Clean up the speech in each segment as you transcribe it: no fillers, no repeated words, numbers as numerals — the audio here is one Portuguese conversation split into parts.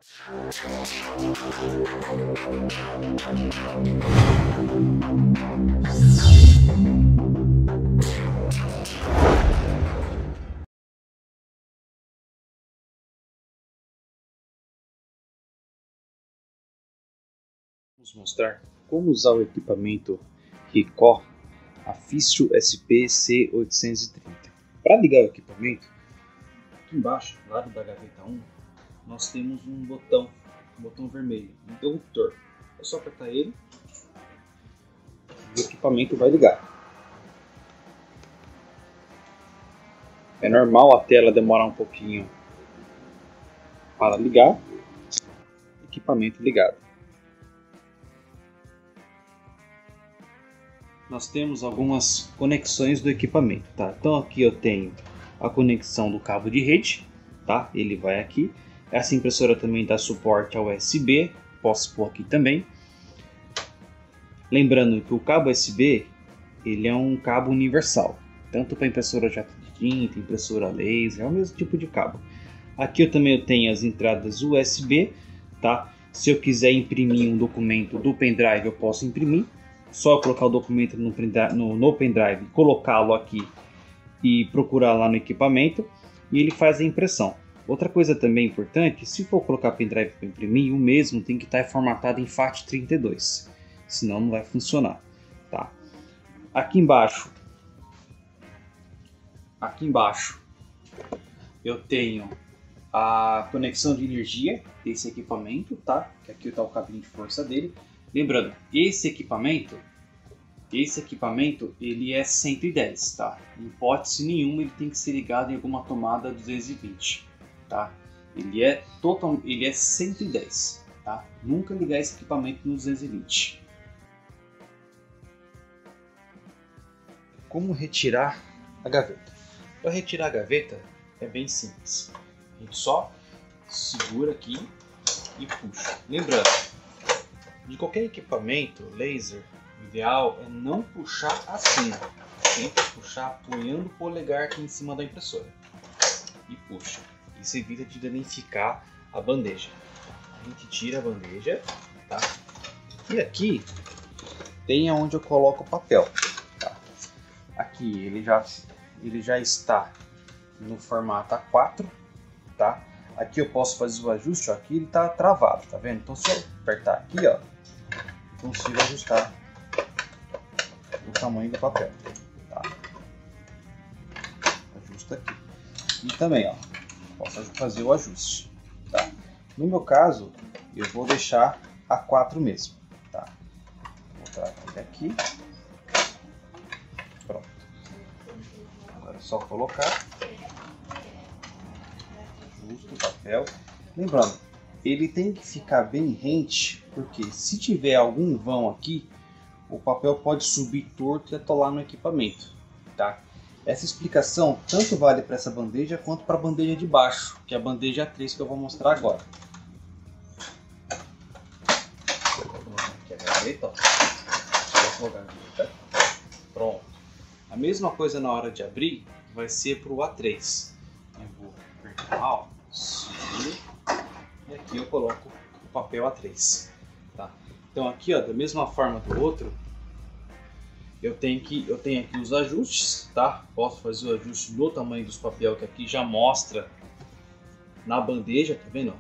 Vamos mostrar como usar o equipamento Ricoh Officio SP C830. Para ligar o equipamento, aqui embaixo, do lado da gaveta 1, nós temos um botão vermelho, um interruptor. É só apertar ele e o equipamento vai ligar. É normal a tela demorar um pouquinho para ligar. Equipamento ligado. Nós temos algumas conexões do equipamento, tá? Então aqui eu tenho a conexão do cabo de rede, tá? Ele vai aqui. Essa impressora também dá suporte ao USB, posso pôr aqui também. Lembrando que o cabo USB, ele é um cabo universal, tanto para impressora jato de tinta, impressora laser, é o mesmo tipo de cabo. Aqui eu também tenho as entradas USB, tá? Se eu quiser imprimir um documento do pendrive, eu posso imprimir. Só colocar o documento no pendrive, colocá-lo aqui e procurar lá no equipamento e ele faz a impressão. Outra coisa também importante, se for colocar pendrive para imprimir, o mesmo tem que estar formatado em FAT32, senão não vai funcionar, tá? Aqui embaixo eu tenho a conexão de energia desse equipamento, tá? Que aqui está o cabinho de força dele. Lembrando, esse equipamento ele é 110, tá? Em hipótese nenhuma ele tem que ser ligado em alguma tomada 220, tá? Ele é 110, tá? Nunca ligar esse equipamento no 220. Como retirar a gaveta? Para retirar a gaveta é bem simples. A gente só segura aqui e puxa. Lembrando, de qualquer equipamento laser, o ideal é não puxar assim, sempre puxar apoiando o polegar aqui em cima da impressora e puxa. Isso evita de danificar a bandeja. A gente tira a bandeja, tá? E aqui tem aonde eu coloco o papel, tá? Aqui ele já está no formato A4, tá? Aqui eu posso fazer o ajuste, ó, aqui ele está travado, tá vendo? Então se eu apertar aqui, ó, consigo ajustar o tamanho do papel, tá? Ajusta aqui. E também, ó, posso fazer o ajuste, tá? No meu caso, eu vou deixar A4 mesmo, tá? Vou botar aqui. Pronto. Agora é só colocar. Ajusto o papel. Lembrando, ele tem que ficar bem rente, porque se tiver algum vão aqui, o papel pode subir torto e atolar no equipamento, tá? Essa explicação tanto vale para essa bandeja quanto para a bandeja de baixo, que é a bandeja 3 que eu vou mostrar agora. Aqui a gaveta, ó. Pronto. A mesma coisa na hora de abrir vai ser para o A3. Eu vou apertar, ó, seguro. E aqui eu coloco o papel A3, tá? Então aqui, ó, da mesma forma do outro, eu tenho aqui os ajustes, tá? Posso fazer o ajuste do tamanho dos papéis que aqui já mostra na bandeja, tá vendo?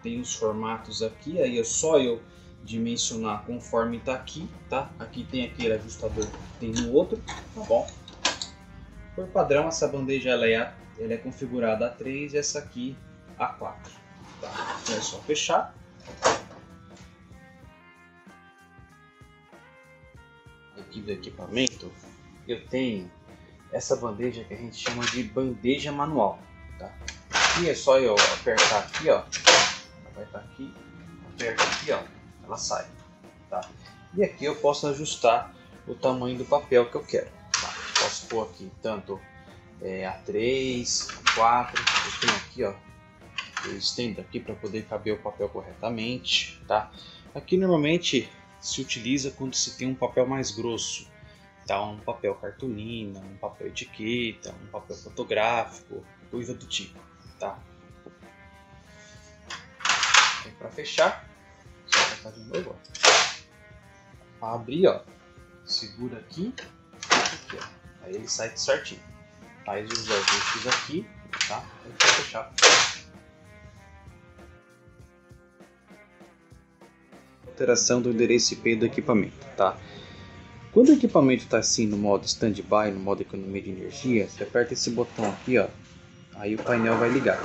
Tem os formatos aqui, aí é só eu dimensionar conforme tá aqui, tá? Aqui tem aquele ajustador que tem no outro, tá bom? Por padrão, essa bandeja ela é configurada A3 e essa aqui A4. Tá? Então é só fechar. Aqui do equipamento eu tenho essa bandeja que a gente chama de bandeja manual, tá? E é só eu apertar aqui, ó, ela vai estar aqui, aperto aqui, ó, ela sai, tá? E aqui eu posso ajustar o tamanho do papel que eu quero, tá? Posso pôr aqui tanto A3, A4, eu tenho aqui, ó, eu estendo aqui para poder caber o papel corretamente, tá? Aqui normalmente se utiliza quando se tem um papel mais grosso, tá? Um papel cartolina, um papel etiqueta, um papel fotográfico, coisa do tipo, tá? Aí para fechar, só apertar de novo, ó. Para abrir, ó, segura aqui, aqui, ó. Aí ele sai certinho. Faz os ajustes aqui, tá? E para fechar. Alteração do endereço IP do equipamento, tá? Quando o equipamento está assim no modo standby, no modo economia de energia, você aperta esse botão aqui, ó, aí o painel vai ligar.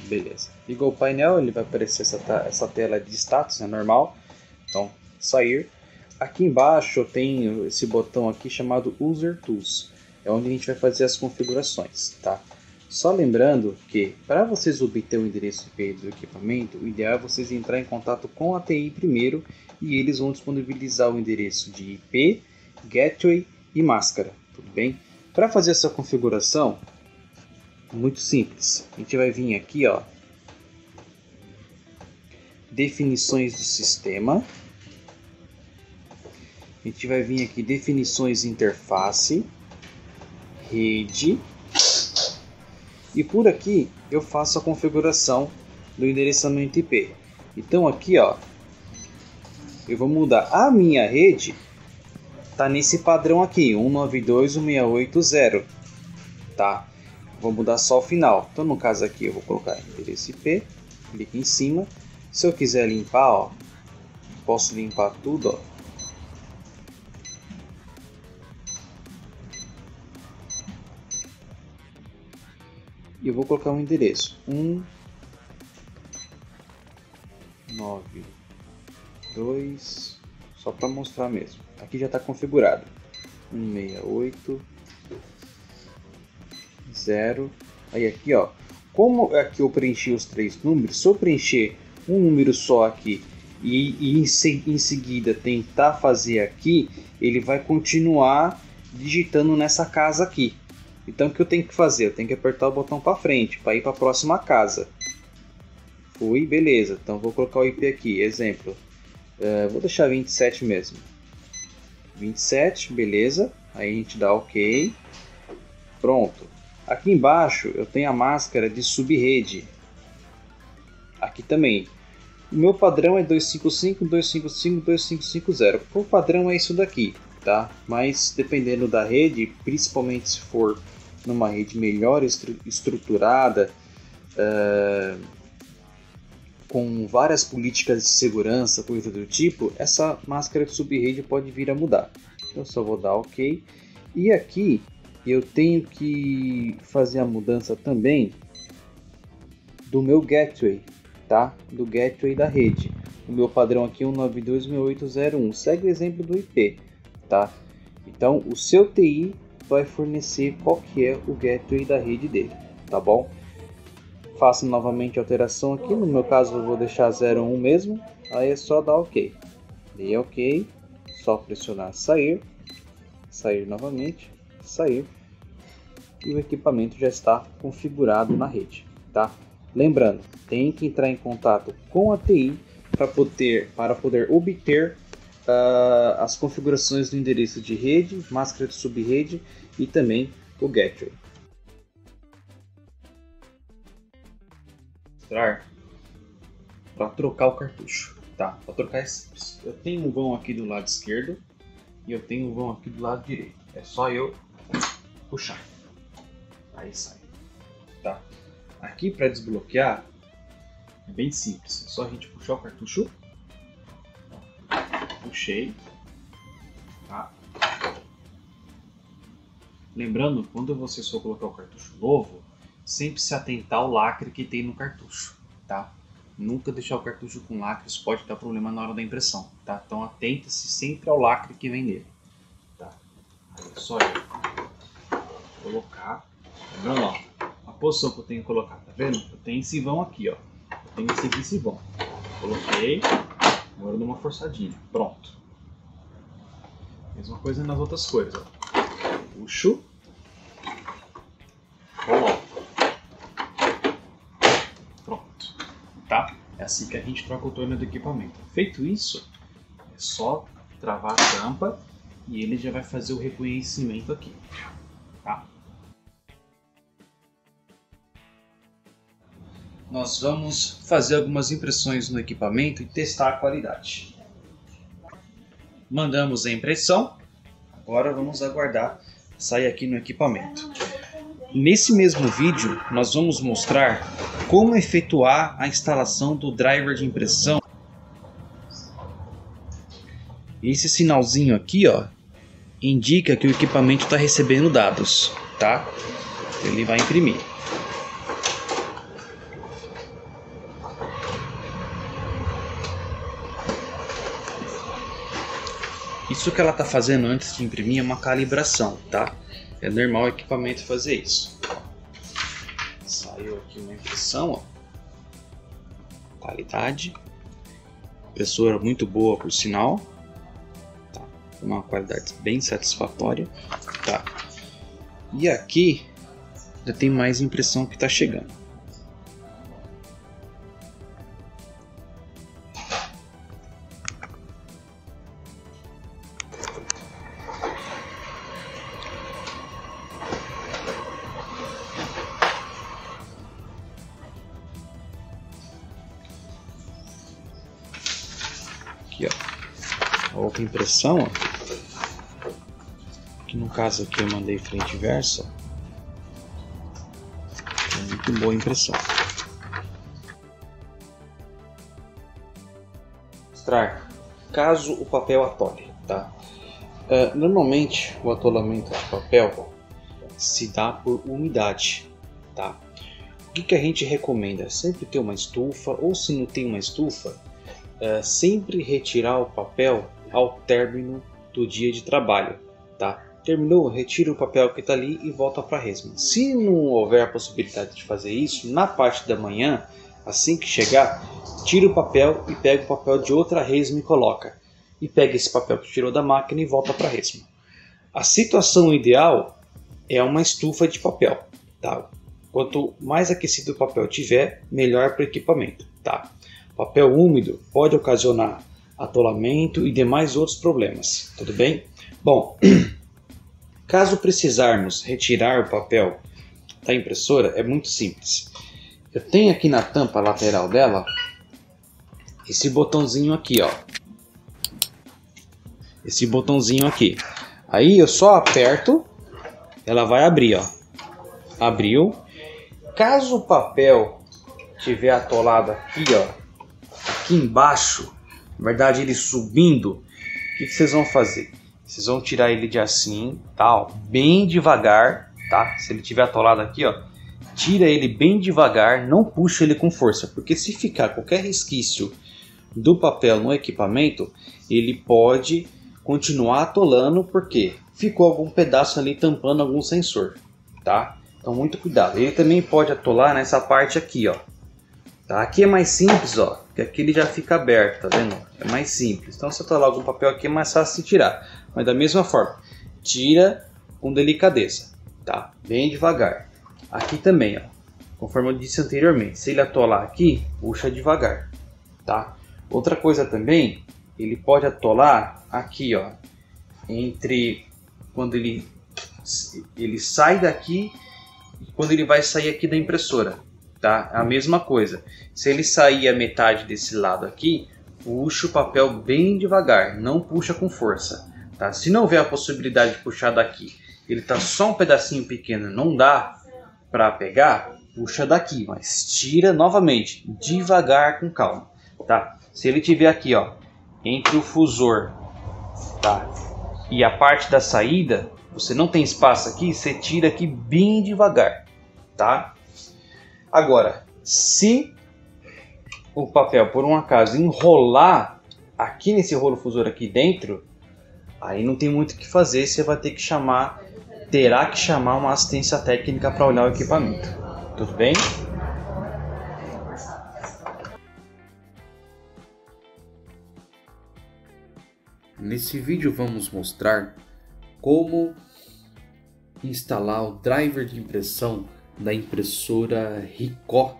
Beleza. Ligou o painel, ele vai aparecer essa tela de status, é normal. Então, sair. Aqui embaixo tem esse botão aqui chamado User Tools, é onde a gente vai fazer as configurações, tá? Só lembrando que para vocês obter o endereço IP do equipamento, o ideal é vocês entrar em contato com a TI primeiro e eles vão disponibilizar o endereço de IP, Gateway e máscara, tudo bem? Para fazer essa configuração, muito simples. A gente vai vir aqui, ó, definições do sistema. A gente vai vir aqui definições interface, rede. E por aqui eu faço a configuração do endereçamento IP. Então aqui, ó, eu vou mudar a minha rede, tá nesse padrão aqui, 192.168.0, tá? Vou mudar só o final. Então no caso aqui eu vou colocar endereço IP, clique em cima. Se eu quiser limpar, ó, posso limpar tudo, ó. E eu vou colocar um endereço 192, só para mostrar mesmo. Aqui já está configurado 168.0. Aí aqui, ó, como aqui eu preenchi os 3 números, se eu preencher um número só aqui e em seguida tentar fazer aqui, ele vai continuar digitando nessa casa aqui. Então o que eu tenho que fazer? Eu tenho que apertar o botão para frente para ir para a próxima casa. Fui, beleza. Então vou colocar o IP aqui, exemplo. Vou deixar 27 mesmo. 27, beleza. Aí a gente dá OK. Pronto. Aqui embaixo eu tenho a máscara de subrede. Aqui também. O meu padrão é 255.255.255.0. O padrão é isso daqui, tá? Mas dependendo da rede, principalmente se for numa rede melhor estruturada, com várias políticas de segurança, coisa do tipo, essa máscara de subrede pode vir a mudar. Eu só vou dar OK. E aqui eu tenho que fazer a mudança também do meu gateway, tá? Do gateway da rede. O meu padrão aqui é 192.168.0.1. Segue o exemplo do IP, tá? Então o seu TI vai fornecer qual que é o gateway da rede dele, tá bom? Faço novamente a alteração aqui, no meu caso eu vou deixar 01 mesmo, aí é só dar OK. Dei OK, só pressionar sair, sair novamente, sair, e o equipamento já está configurado na rede, tá? Lembrando, tem que entrar em contato com a TI para poder obter as configurações do endereço de rede, máscara de subrede e também o gateway. Para trocar o cartucho, tá? Para trocar é simples. Eu tenho um vão aqui do lado esquerdo e eu tenho um vão aqui do lado direito. É só eu puxar, aí sai, tá? Aqui para desbloquear é bem simples. É só a gente puxar o cartucho. Puxei, tá? Lembrando, quando você for colocar o cartucho novo, sempre se atentar ao lacre que tem no cartucho, tá? Nunca deixar o cartucho com lacre, isso pode dar problema na hora da impressão, tá? Então atente-se sempre ao lacre que vem nele, tá? Aí é só eu colocar, lembrando, ó, a posição que eu tenho que colocar, tá vendo? Eu tenho esse vão aqui, ó. Eu tenho que seguir esse vão. Coloquei, agora eu dou uma forçadinha, pronto. Mesma coisa nas outras cores, ó. Puxo, coloco. Pronto, tá? É assim que a gente troca o torno do equipamento. Feito isso, é só travar a tampa e ele já vai fazer o reconhecimento aqui, tá? nós vamos fazer algumas impressões no equipamento e testar a qualidade. Mandamos a impressão, agora vamos aguardar sair aqui no equipamento. Nesse mesmo vídeo, nós vamos mostrar como efetuar a instalação do driver de impressão. Esse sinalzinho aqui, ó, indica que o equipamento está recebendo dados, tá? Ele vai imprimir. Isso que ela está fazendo antes de imprimir é uma calibração, tá? É normal o equipamento fazer isso. Saiu aqui uma impressão, ó. Qualidade. Impressora muito boa, por sinal. Tá? Uma qualidade bem satisfatória. Tá? E aqui já tem mais impressão que está chegando. Aqui, ó, a outra impressão, ó, que no caso aqui eu mandei frente e verso, é muito boa a impressão. Mostrar caso o papel atole, tá? Normalmente o atolamento de papel se dá por umidade, tá? O que a gente recomenda? Sempre ter uma estufa, ou se não tem uma estufa, sempre retirar o papel ao término do dia de trabalho, tá? Terminou, retira o papel que está ali e volta para a resma. Se não houver a possibilidade de fazer isso, na parte da manhã, assim que chegar, tira o papel e pega o papel de outra resma e coloca. E pega esse papel que tirou da máquina e volta para a resma. A situação ideal é uma estufa de papel, tá? Quanto mais aquecido o papel tiver, melhor para o equipamento, tá? Papel úmido pode ocasionar atolamento e demais outros problemas, tudo bem? Bom, caso precisarmos retirar o papel da impressora, é muito simples. Eu tenho aqui na tampa lateral dela esse botãozinho aqui, ó. Esse botãozinho aqui. Aí eu só aperto, ela vai abrir, ó. Abriu. Caso o papel tiver atolado aqui, ó, aqui embaixo, na verdade ele subindo, o que vocês vão fazer? Vocês vão tirar ele de assim, tá? Ó, bem devagar, tá? Se ele tiver atolado aqui, ó, tira ele bem devagar, não puxa ele com força, porque se ficar qualquer resquício do papel no equipamento, ele pode continuar atolando, porque ficou algum pedaço ali tampando algum sensor, tá? Então muito cuidado. Ele também pode atolar nessa parte aqui, ó. Tá? Aqui é mais simples, ó, porque aqui ele já fica aberto, tá vendo? É mais simples. Então se atolar algum papel aqui é mais fácil de tirar. Mas da mesma forma, tira com delicadeza, tá? Bem devagar. Aqui também, ó, conforme eu disse anteriormente, se ele atolar aqui, puxa devagar, tá? Outra coisa também, ele pode atolar aqui, ó, entre quando ele sai daqui e quando ele vai sair aqui da impressora, tá? A mesma coisa. Se ele sair a metade desse lado aqui, puxa o papel bem devagar, não puxa com força, tá? Se não houver a possibilidade de puxar daqui, ele tá só um pedacinho pequeno, não dá para pegar, puxa daqui, mas tira novamente, devagar, com calma, tá? Se ele tiver aqui, ó, entre o fusor, tá, e a parte da saída, você não tem espaço aqui, você tira aqui bem devagar, tá? Agora, se o papel por um acaso enrolar aqui nesse rolo fusor aqui dentro, aí não tem muito o que fazer, você vai ter que terá que chamar uma assistência técnica para olhar o equipamento. Tudo bem? Nesse vídeo vamos mostrar como instalar o driver de impressão da impressora Ricoh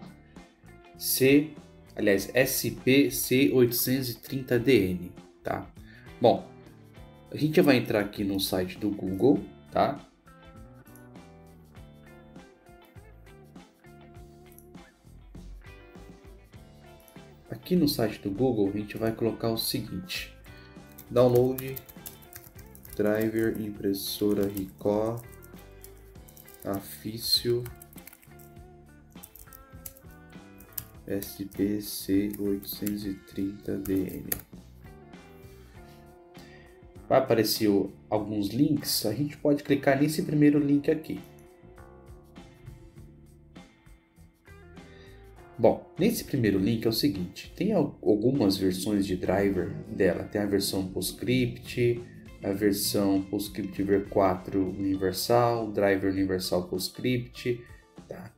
SP-C830DN, tá? Bom, a gente já vai entrar aqui no site do Google, tá? aqui no site do Google a gente vai colocar o seguinte: download driver impressora Ricoh Officio SPC830DN. Vai aparecer alguns links, a gente pode clicar nesse primeiro link aqui. Bom, nesse primeiro link é o seguinte, tem algumas versões de driver dela. Tem a versão PostScript, a versão PostScript V4 Universal, Driver Universal PostScript, tá?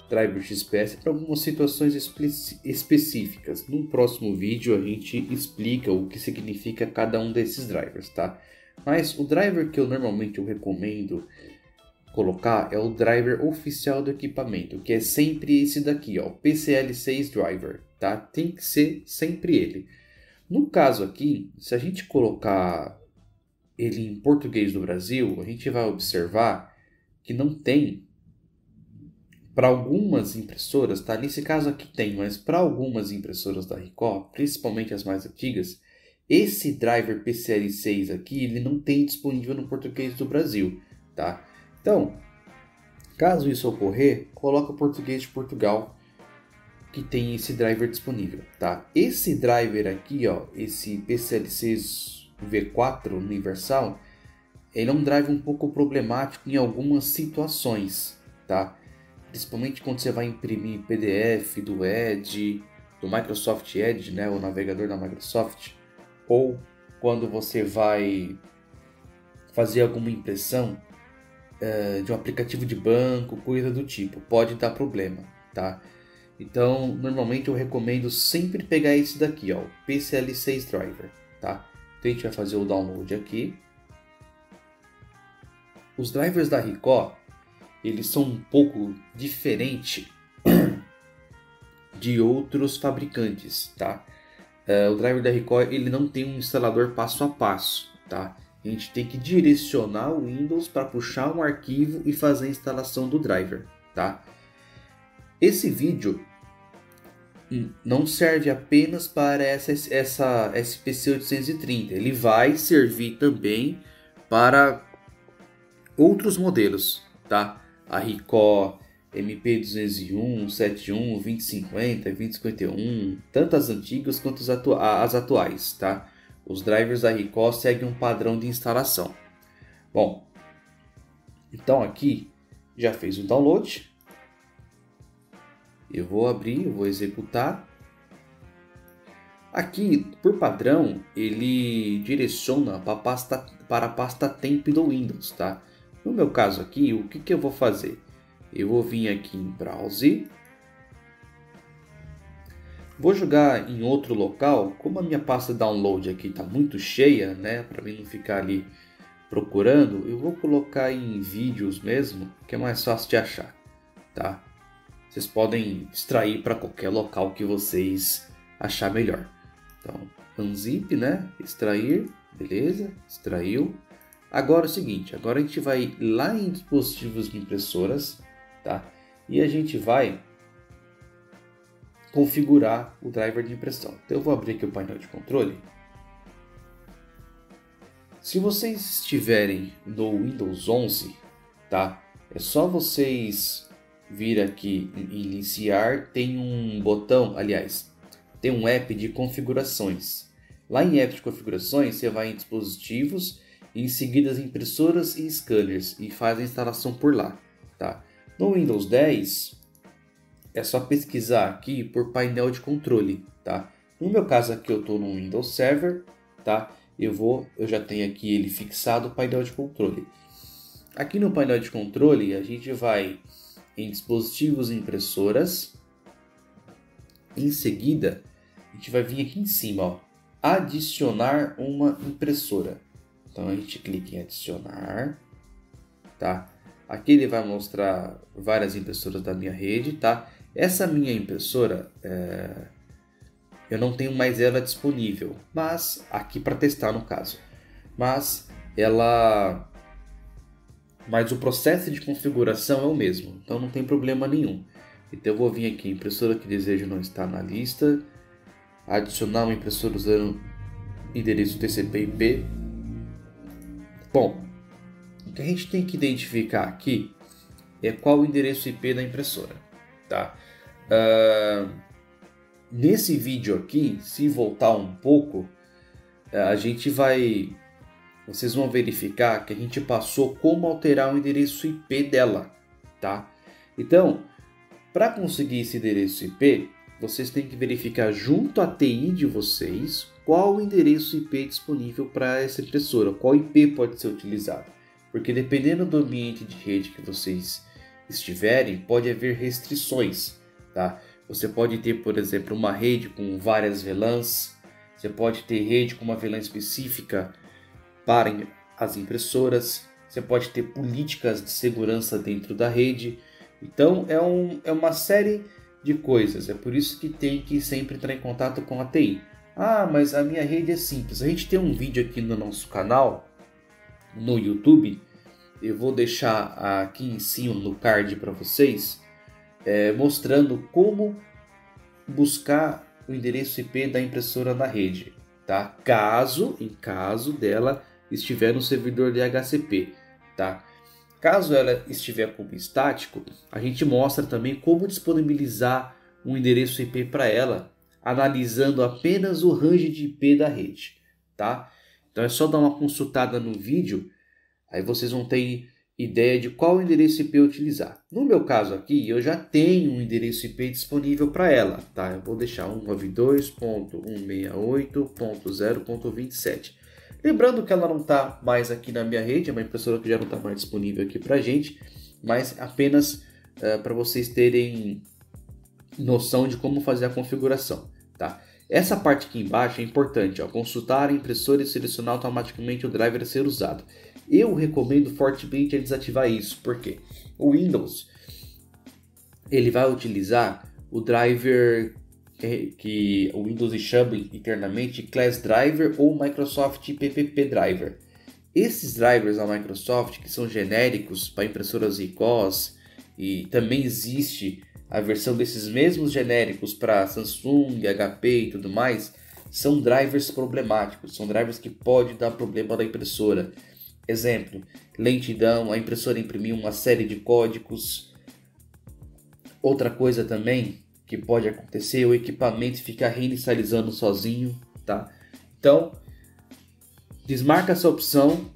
Driver XPS para algumas situações específicas. No próximo vídeo a gente explica o que significa cada um desses drivers, tá? Mas o driver que eu normalmente recomendo colocar é o driver oficial do equipamento, que é sempre esse daqui, ó, PCL6 driver, tá? Tem que ser sempre ele. No caso aqui, se a gente colocar ele em português do Brasil, a gente vai observar que não tem para algumas impressoras, tá? Nesse caso aqui tem, mas para algumas impressoras da Ricoh, principalmente as mais antigas, esse driver PCL6 aqui, ele não tem disponível no português do Brasil, tá? Então, caso isso ocorrer, coloca o português de Portugal que tem esse driver disponível, tá? Esse driver aqui, ó, esse PCL6 V4 Universal, ele é um driver um pouco problemático em algumas situações, tá? Principalmente quando você vai imprimir PDF do Edge, do Microsoft Edge, né, o navegador da Microsoft, ou quando você vai fazer alguma impressão de um aplicativo de banco, coisa do tipo, pode dar problema, tá? Então, normalmente eu recomendo sempre pegar esse daqui, ó, o PCL6 Driver, tá? Então a gente vai fazer o download aqui. Os drivers da Ricoh, eles são um pouco diferentes de outros fabricantes, tá? O driver da Ricoh, ele não tem um instalador passo a passo, tá? A gente tem que direcionar o Windows para puxar um arquivo e fazer a instalação do driver, tá? Esse vídeo não serve apenas para essa SPC830, ele vai servir também para outros modelos, tá? A Ricoh MP201, 71, 2050, 2051, tanto as antigas quanto as atuais, tá? Os drivers da Ricoh seguem um padrão de instalação. Bom, então aqui já fez o download. Eu vou abrir, eu vou executar. Aqui, por padrão, ele direciona para a pasta temp do Windows, tá? No meu caso aqui, o que eu vou fazer? Eu vou vir aqui em Browse. Vou jogar em outro local, como a minha pasta download aqui está muito cheia, né, para mim não ficar ali procurando, eu vou colocar em vídeos mesmo, que é mais fácil de achar, tá? Vocês podem extrair para qualquer local que vocês achar melhor. Então, unzip, né, extrair, beleza, extraiu. Agora é o seguinte, agora a gente vai lá em dispositivos de impressoras, tá? E a gente vai configurar o driver de impressão. Então eu vou abrir aqui o painel de controle. Se vocês estiverem no Windows 11, tá? É só vocês vir aqui em iniciar, tem um botão, aliás, tem um app de configurações. Lá em app de configurações, você vai em dispositivos e em seguida as impressoras e scanners e faz a instalação por lá, tá? No Windows 10, é só pesquisar aqui por painel de controle, tá? No meu caso aqui eu estou no Windows Server, tá? Eu já tenho aqui ele fixado o painel de controle. Aqui no painel de controle a gente vai em dispositivos e impressoras. Em seguida a gente vai vir aqui em cima, ó, adicionar uma impressora. Então a gente clica em adicionar, tá? Aqui ele vai mostrar várias impressoras da minha rede, tá? Essa minha impressora, eu não tenho mais ela disponível, mas aqui para testar no caso. Mas o processo de configuração é o mesmo, então não tem problema nenhum. Então eu vou vir aqui, impressora que desejo não está na lista, adicionar uma impressora usando endereço TCP/IP? Bom, o que a gente tem que identificar aqui é qual o endereço IP da impressora, tá? Nesse vídeo aqui, se voltar um pouco, vocês vão verificar que a gente passou como alterar o endereço IP dela, tá? Então, para conseguir esse endereço IP, vocês têm que verificar junto à TI de vocês qual o endereço IP disponível para essa impressora, qual IP pode ser utilizado. Porque dependendo do ambiente de rede que vocês estiverem, pode haver restrições, tá? Você pode ter, por exemplo, uma rede com várias VLANs, você pode ter rede com uma VLAN específica para as impressoras, você pode ter políticas de segurança dentro da rede. Então é uma série de coisas, é por isso que tem que sempre entrar em contato com a TI. Ah, mas a minha rede é simples. A gente tem um vídeo aqui no nosso canal, no YouTube, eu vou deixar aqui em cima no card para vocês, mostrando como buscar o endereço IP da impressora na rede, tá? Em caso dela estiver no servidor DHCP, tá? Caso ela estiver como estático, a gente mostra também como disponibilizar um endereço IP para ela, analisando apenas o range de IP da rede, tá? Então é só dar uma consultada no vídeo, aí vocês vão ter ideia de qual endereço IP utilizar. No meu caso aqui, eu já tenho um endereço IP disponível para ela, tá? Eu vou deixar 192.168.0.27. Lembrando que ela não está mais aqui na minha rede, é uma impressora que já não está mais disponível aqui para a gente, mas apenas para vocês terem noção de como fazer a configuração, tá? Essa parte aqui embaixo é importante, ó, consultar a impressora e selecionar automaticamente o driver a ser usado. Eu recomendo fortemente desativar isso, porque o Windows ele vai utilizar o driver que o Windows chama internamente Class Driver ou Microsoft PPP Driver. Esses drivers da Microsoft, que são genéricos para impressoras ICOs, e também existe a versão desses mesmos genéricos para Samsung, HP e tudo mais, são drivers problemáticos, são drivers que podem dar problema na impressora. Exemplo, lentidão, a impressora imprimiu uma série de códigos. Outra coisa também que pode acontecer, o equipamento ficar reinicializando sozinho, tá? Então, desmarca essa opção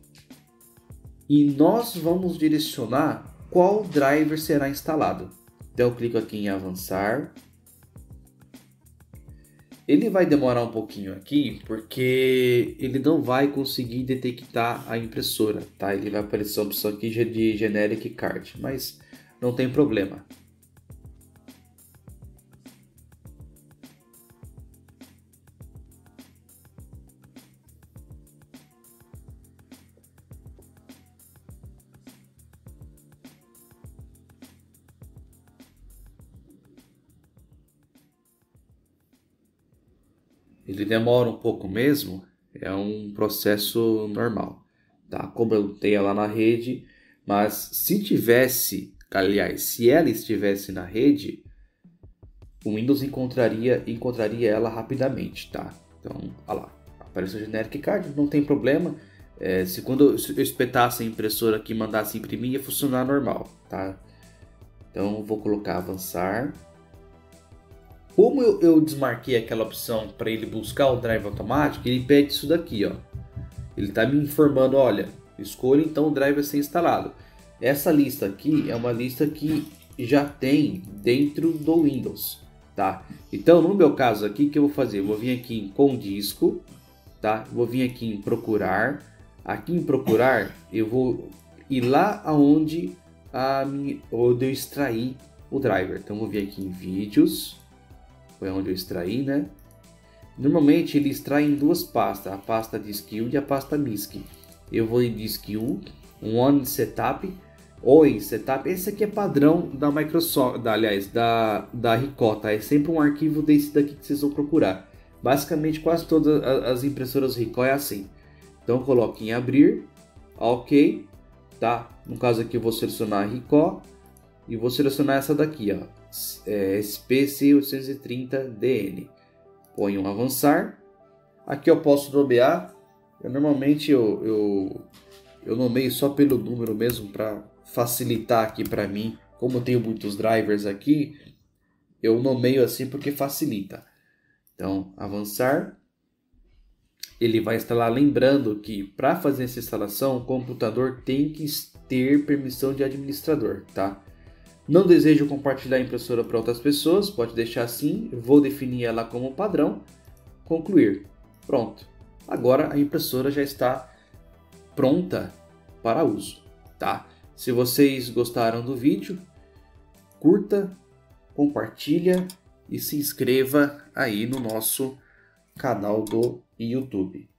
e nós vamos direcionar qual driver será instalado. Então eu clico aqui em avançar. Ele vai demorar um pouquinho aqui porque ele não vai conseguir detectar a impressora, tá? Ele vai aparecer a opção aqui de Generic Card, mas não tem problema. Ele demora um pouco mesmo, é um processo normal, tá? Como eu tenho ela na rede, mas se ela estivesse na rede, o Windows encontraria ela rapidamente, tá? Então, olha lá, apareceu o Generic Card, não tem problema. Se quando eu espetasse a impressora aqui e mandasse imprimir, ia funcionar normal, tá? Então, vou colocar avançar. Como eu desmarquei aquela opção para ele buscar o drive automático, ele pede isso daqui, ó. Ele está me informando, olha, escolha então o drive a ser instalado. Essa lista aqui é uma lista que já tem dentro do Windows, tá? Então, no meu caso aqui, o que eu vou fazer? Eu vou vir aqui em com disco, tá? Vou vir aqui em procurar. Aqui em procurar, eu vou ir lá onde eu extraí o driver. Então, vou vir aqui em vídeos. Foi onde eu extraí, né? Normalmente ele extrai em duas pastas, a pasta disk1 e a pasta MISC. Eu vou em disk1, um on setup ou em setup. Esse aqui é padrão da Microsoft, da Ricoh, tá? É sempre um arquivo desse daqui que vocês vão procurar. Basicamente quase todas as impressoras Ricoh é assim. Então eu coloco em abrir, ok, tá? No caso aqui eu vou selecionar a Ricoh e vou selecionar essa daqui, ó. SPC830DN. ponho avançar. Aqui eu posso nomear. Normalmente eu nomeio só pelo número mesmo para facilitar aqui para mim. Como eu tenho muitos drivers aqui, eu nomeio assim porque facilita. Então, avançar. Ele vai instalar, lembrando que para fazer essa instalação, o computador tem que ter permissão de administrador, tá? Não desejo compartilhar a impressora para outras pessoas, pode deixar assim, vou definir ela como padrão, concluir. Pronto. Agora a impressora já está pronta para uso, tá? Se vocês gostaram do vídeo, curta, compartilha e se inscreva aí no nosso canal do YouTube.